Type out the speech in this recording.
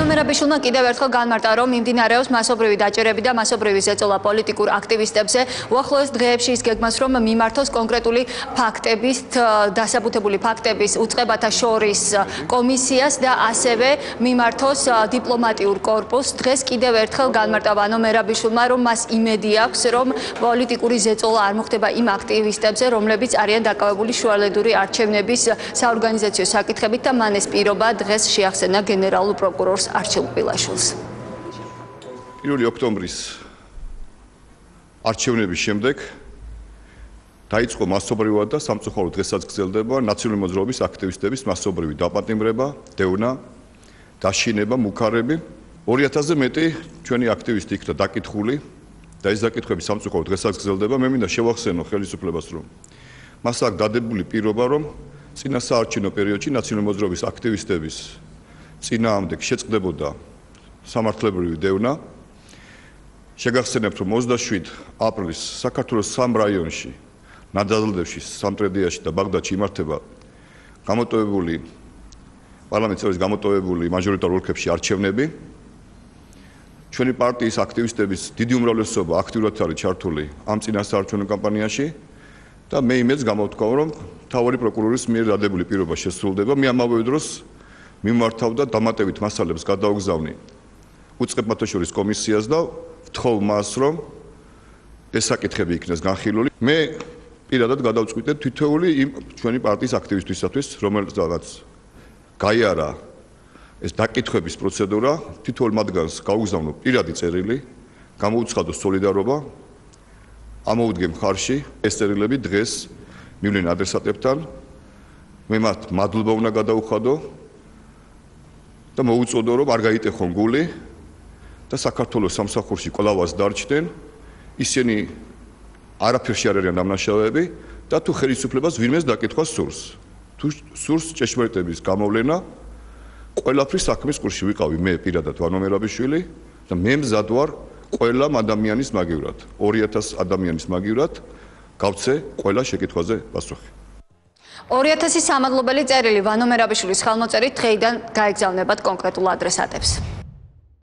ვანო მერაბიშვილმა კიდევ ერთხელ განმარტა, რომ მიმდინარეობს მასობრივი დაჭერები და მასობრივი ზეწოლა პოლიტიკურ აქტივისტებზე. უახლოეს დღეებში ის გეგმავს, რომ მიმართოს კონკრეტული ფაქტების, დასაბუთებული ფაქტების უწყებათა შორის კომისიას და ასევე მიმართოს დიპლომატიურ კორპუსს. დღეს კიდევ ერთხელ განმარტა ვანო მერაბიშვილმა, რომ მას იმედი აქვს, რომ პოლიტიკური ზეწოლა არ მოხდება იმ აქტივისტებზე, რომლებიც არიან დაკავებული შუალედური არჩევნების საორგანიზაციო საკითხებით და მან ეს პირობა დღეს შეახსენა გენერალურ პროკურორს არჩილ ყვილაშვილს. 1 ოქტომბრის არჩევნების შემდეგ დაიწყო მასობრივად და სამწუხაროდ დღესაც გრძელდება ნაციონალური მოძრაობის აქტივისტების მასობრივი დაპატიმრება, დევნა, დაშინება, მუქარები. 2000-ზე მეტი ჩვენი აქტივისტი იქნა დაკითხული და ეს დაკითხვები სამწუხაროდ დღესაც გრძელდება. მე მინდა შევახსენო ხელისუფლებას, რომ მას აქვს დადებული პირობა, რომ წინა საარჩევნო პერიოდში ნაციონალური მოძრაობის აქტივისტების წინააღმდეგ შეწყდებოდა სამართლებრივი დევნა. შეგახსენებთ, რომ 27 აპრილის საქართველოს 3 რაიონში, ნადავლებში, სამტრედიაში და ბაღდადში იმართება გამოტოვებული პარლამენტის წევრის გამოტოვებული მაჟორიტარ ოლქებში არჩევნები. ჩვენი პარტიის აქტივისტების დიდი უმრავლესობა აქტიურად არის ჩართული ამ წინასაარჩევნო კამპანიაში და მე იმედს გამოვთქვამ, რომ მთავარი პროკურორის მიერ დადებული პირობა შესრულდება. მე ამავე დროს მიმართავდა დამატებით მასალებს გადაუგზავნი უწყებათა შორის კომისიას და ვთხოვ მას, რომ ეს საკითხები იქნეს განხილული. მე პირადად გადავწყვიტე თითოეული იმ ჩვენი პარტიის აქტივისტისათვის, რომელსაც გაიარა ეს დაკითხვების პროცედურა, თითოეულ მათგანს გაუგზავნო პირადი წერილი, გამოუცხადო სოლიდარობა, ამოუდგე მხარში. ეს წერილები დღეს მივლენ ადრესატებთან. მე მათ მადლობა უნდა გადაუხადო და მოუწოდო, რომ არ გაიტეხონ გული და საქართველოს სამსახურში კვლავაც დარჩნენ. ისინი არაფერში არ არიან დამნაშავეები და თუ ხელისუფლებას ვინმეს დაკითხვა სურს. თუ სურს ჭეშმარიტების გამოვლენა, ყველაფრის საქმის კურსში ვიყავი მე პირადად ვანო მერაბიშვილი და მე მზად ვარ ყველა ადამიანის მაგივრად, 2000 ადამიანის მაგივრად გავცე ყველა შეკითხვაზე პასუხი. 2000 სამადლობელი წერილი ვანო მერაბიშვილის ხელმოწერით დღეიდან გაეგზავნებათ კონკრეტულ ადრესატებს.